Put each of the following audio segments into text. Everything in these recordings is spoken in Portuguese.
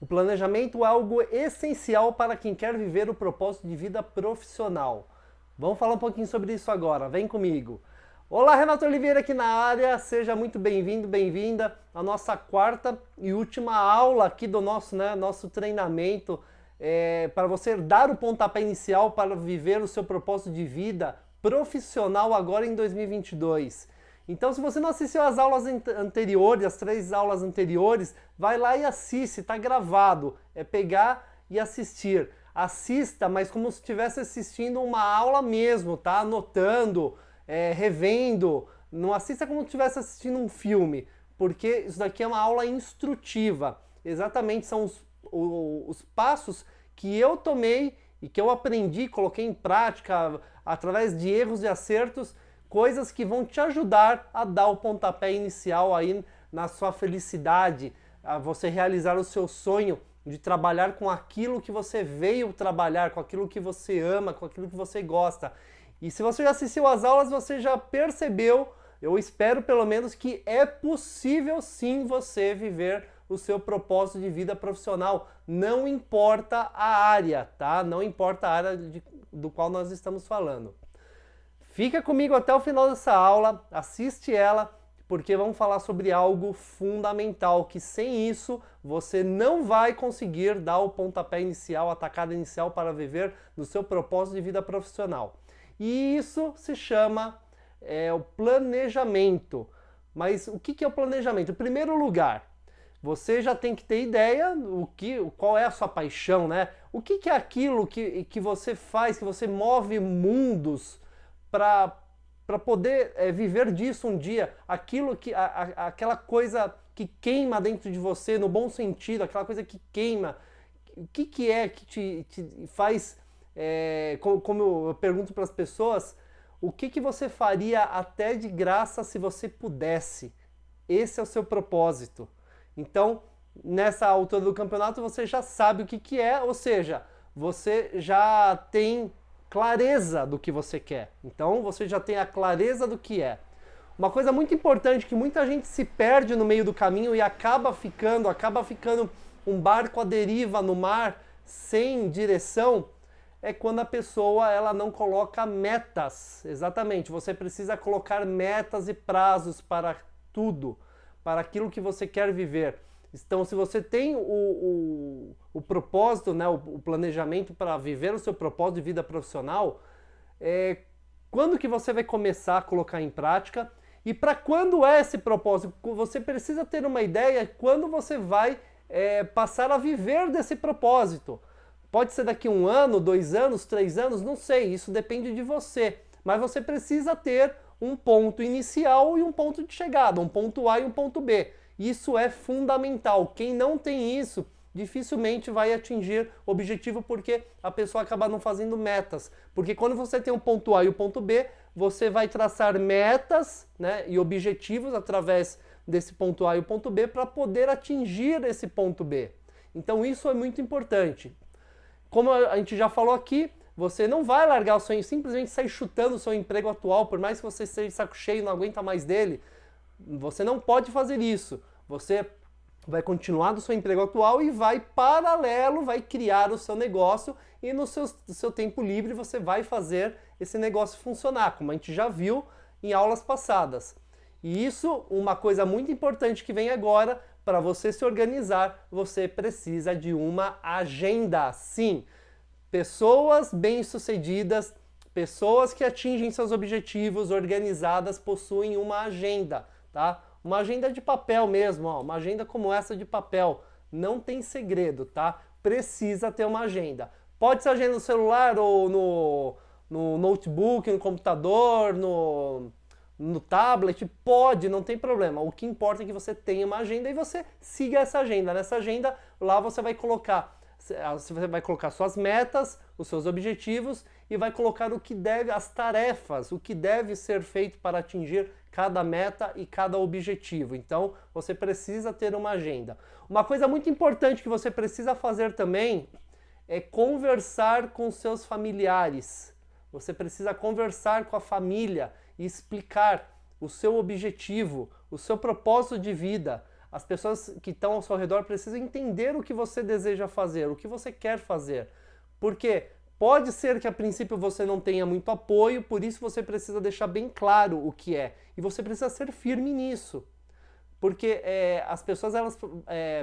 O planejamento é algo essencial para quem quer viver o propósito de vida profissional. Vamos falar um pouquinho sobre isso agora, vem comigo. Olá, Renato Oliveira aqui na área, seja muito bem-vindo, bem-vinda à nossa quarta e última aula aqui do nosso treinamento para você dar o pontapé inicial para viver o seu propósito de vida profissional agora em 2022. Então, se você não assistiu às aulas anteriores, as 3 aulas anteriores, vai lá e assiste, está gravado. É pegar e assistir. Assista, mas como se estivesse assistindo uma aula mesmo, tá? Anotando, revendo. Não assista como se estivesse assistindo um filme, porque isso daqui é uma aula instrutiva. Exatamente, são os passos que eu tomei e que eu aprendi, coloquei em prática através de erros e acertos, coisas que vão te ajudar a dar o pontapé inicial aí na sua felicidade, a você realizar o seu sonho de trabalhar com aquilo que você veio trabalhar, com aquilo que você ama, com aquilo que você gosta. E se você já assistiu às aulas, você já percebeu, eu espero pelo menos, que é possível sim você viver o seu propósito de vida profissional. Não importa a área, tá? Não importa a área do qual nós estamos falando. Fica comigo até o final dessa aula, assiste ela, porque vamos falar sobre algo fundamental, que sem isso você não vai conseguir dar o pontapé inicial, a tacada inicial para viver no seu propósito de vida profissional. E isso se chama o planejamento. Mas o que é o planejamento? Em primeiro lugar, você já tem que ter ideia qual é a sua paixão, né? O que é aquilo que você faz, que você move mundos para poder viver disso um dia, aquela coisa que queima dentro de você, no bom sentido, aquela coisa que queima. O que é que te faz, como eu pergunto para as pessoas, o que você faria até de graça se você pudesse? Esse é o seu propósito. Então, nessa altura do campeonato, você já sabe o que é, ou seja, você já tem clareza do que você quer. Então, você já tem a clareza do que é. Uma coisa muito importante que muita gente se perde no meio do caminho e acaba ficando um barco à deriva no mar, sem direção, é quando a pessoa ela não coloca metas. Exatamente, você precisa colocar metas e prazos para tudo, para aquilo que você quer viver. Então, se você tem o propósito, né, o planejamento para viver o seu propósito de vida profissional, quando que você vai começar a colocar em prática? E para quando é esse propósito? Você precisa ter uma ideia quando você vai passar a viver desse propósito. Pode ser daqui 1 ano, 2 anos, 3 anos, não sei, isso depende de você. Mas você precisa ter um ponto inicial e um ponto de chegada, um ponto A e um ponto B. Isso é fundamental. Quem não tem isso, dificilmente vai atingir o objetivo, porque a pessoa acaba não fazendo metas. Porque quando você tem o ponto A e o ponto B, você vai traçar metas, né, e objetivos através desse ponto A e o ponto B para poder atingir esse ponto B. Então isso é muito importante. Como a gente já falou aqui, você não vai largar o sonho, simplesmente sair chutando o seu emprego atual, por mais que você esteja de saco cheio e não aguenta mais dele. Você não pode fazer isso. Você vai continuar do seu emprego atual e vai paralelo, vai criar o seu negócio e no seu tempo livre você vai fazer esse negócio funcionar, como a gente já viu em aulas passadas. E isso, uma coisa muito importante que vem agora, para você se organizar, você precisa de uma agenda. Sim, pessoas bem-sucedidas, pessoas que atingem seus objetivos organizadas possuem uma agenda, tá? Uma agenda de papel mesmo, ó, uma agenda como essa de papel. Não tem segredo, tá? Precisa ter uma agenda. Pode ser agenda no celular ou no notebook, no computador, no tablet, pode, não tem problema. O que importa é que você tenha uma agenda e você siga essa agenda. Nessa agenda, lá você vai colocar suas metas, os seus objetivos e vai colocar as tarefas, o que deve ser feito para atingir cada meta e cada objetivo. Então, você precisa ter uma agenda. Uma coisa muito importante que você precisa fazer também é conversar com seus familiares. Você precisa conversar com a família e explicar o seu objetivo, o seu propósito de vida, as pessoas que estão ao seu redor precisam entender o que você deseja fazer, o que você quer fazer. Porque pode ser que a princípio você não tenha muito apoio, por isso você precisa deixar bem claro o que é. E você precisa ser firme nisso. Porque as pessoas, elas,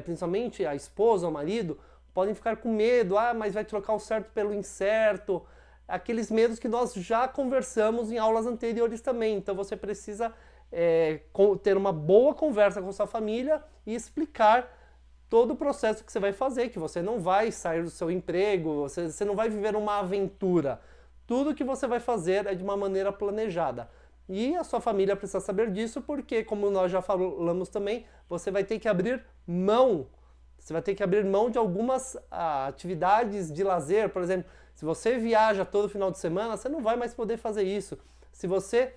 principalmente a esposa ou o marido, podem ficar com medo, mas vai trocar o certo pelo incerto, aqueles medos que nós já conversamos em aulas anteriores também. Então você precisa ter uma boa conversa com sua família e explicar todo o processo que você vai fazer, que você não vai sair do seu emprego, você não vai viver uma aventura. Tudo que você vai fazer é de uma maneira planejada. E a sua família precisa saber disso porque, como nós já falamos também, você vai ter que abrir mão. Você vai ter que abrir mão de algumas atividades de lazer. Por exemplo, se você viaja todo final de semana, você não vai mais poder fazer isso. Se você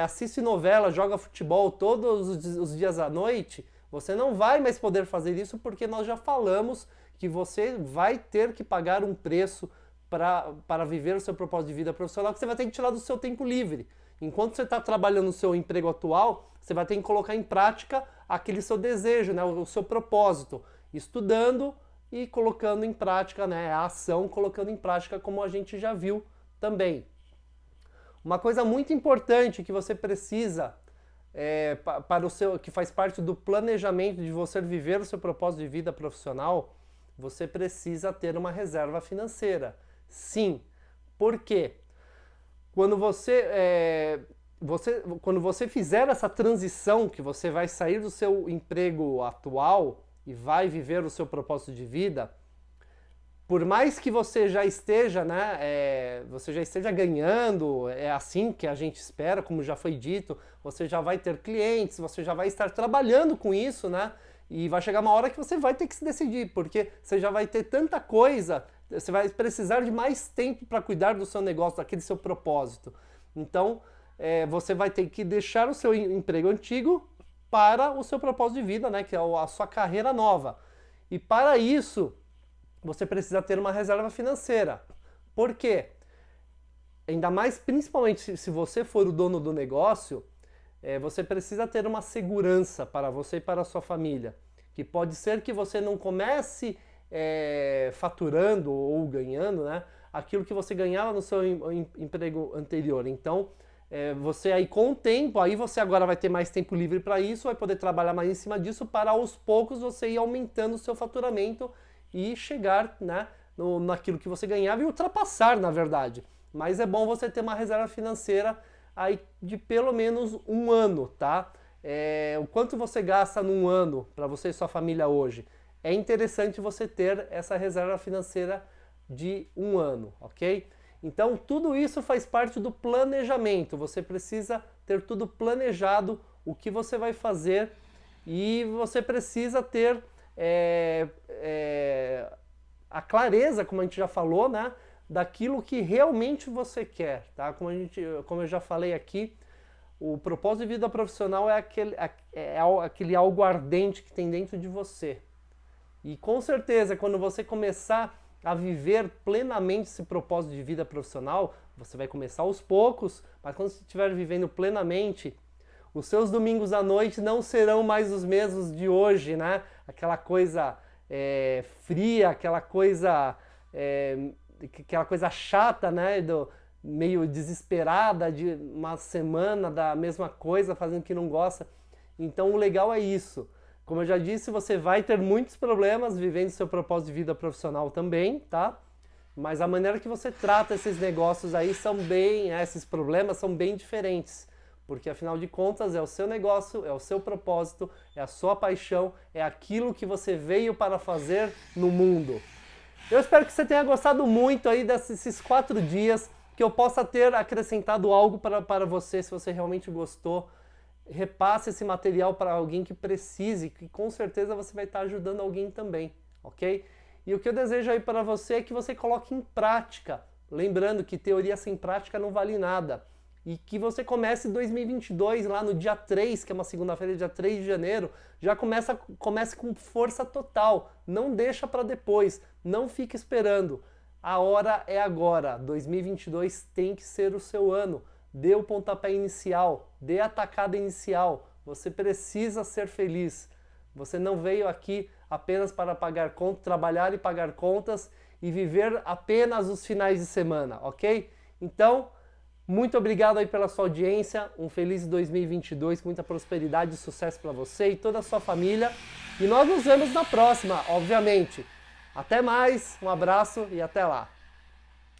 assiste novela, joga futebol todos os dias à noite, você não vai mais poder fazer isso porque nós já falamos que você vai ter que pagar um preço para viver o seu propósito de vida profissional, que você vai ter que tirar do seu tempo livre. Enquanto você está trabalhando no seu emprego atual, você vai ter que colocar em prática aquele seu desejo, né, o seu propósito, estudando e colocando em prática, né, a ação, colocando em prática, como a gente já viu também. Uma coisa muito importante que você precisa para o seu, que faz parte do planejamento de você viver o seu propósito de vida profissional, você precisa ter uma reserva financeira. Sim. Por quê? Quando quando você fizer essa transição, que você vai sair do seu emprego atual e vai viver o seu propósito de vida, por mais que você já esteja, né, você já esteja ganhando, é assim que a gente espera, como já foi dito, você já vai ter clientes, você já vai estar trabalhando com isso, né? E vai chegar uma hora que você vai ter que se decidir, porque você já vai ter tanta coisa, você vai precisar de mais tempo para cuidar do seu negócio, daquele seu propósito. Então, você vai ter que deixar o seu emprego antigo para o seu propósito de vida, né, que é a sua carreira nova. E para isso, você precisa ter uma reserva financeira. Por quê? Ainda mais, principalmente se você for o dono do negócio, você precisa ter uma segurança para você e para a sua família. Que pode ser que você não comece faturando ou ganhando, né, aquilo que você ganhava no seu emprego anterior. Então, você aí com o tempo, aí você agora vai ter mais tempo livre para isso, vai poder trabalhar mais em cima disso para aos poucos você ir aumentando o seu faturamento e chegar, né, naquilo que você ganhava e ultrapassar, na verdade. Mas é bom você ter uma reserva financeira aí de pelo menos um ano, tá? O quanto você gasta num ano para você e sua família hoje? É interessante você ter essa reserva financeira de um ano, ok? Então tudo isso faz parte do planejamento. Você precisa ter tudo planejado, o que você vai fazer, e você precisa ter a clareza, como a gente já falou, né, daquilo que realmente você quer, tá? Como eu já falei aqui, o propósito de vida profissional é aquele algo ardente que tem dentro de você. E com certeza, quando você começar a viver plenamente esse propósito de vida profissional, você vai começar aos poucos, mas quando você estiver vivendo plenamente, os seus domingos à noite não serão mais os mesmos de hoje, né? Aquela coisa fria, aquela coisa chata, né? Meio desesperada de uma semana da mesma coisa, fazendo o que não gosta. Então o legal é isso. Como eu já disse, você vai ter muitos problemas vivendo seu propósito de vida profissional também, tá? Mas a maneira que você trata esses negócios aí esses problemas são bem diferentes. Porque afinal de contas é o seu negócio, é o seu propósito, é a sua paixão, é aquilo que você veio para fazer no mundo. Eu espero que você tenha gostado muito aí desses 4 dias, que eu possa ter acrescentado algo para você, se você realmente gostou. Repasse esse material para alguém que precise, que com certeza você vai estar ajudando alguém também, ok? E o que eu desejo aí para você é que você coloque em prática, lembrando que teoria sem prática não vale nada. E que você comece 2022 lá no dia 3, que é uma segunda-feira, dia 3 de janeiro, já comece com força total. Não deixa para depois, não fique esperando. A hora é agora. 2022 tem que ser o seu ano. Dê o pontapé inicial, dê a tacada inicial. Você precisa ser feliz. Você não veio aqui apenas para pagar contas, trabalhar e pagar contas e viver apenas os finais de semana, ok? Então, muito obrigado aí pela sua audiência, um feliz 2022, com muita prosperidade e sucesso para você e toda a sua família. E nós nos vemos na próxima, obviamente. Até mais, um abraço e até lá.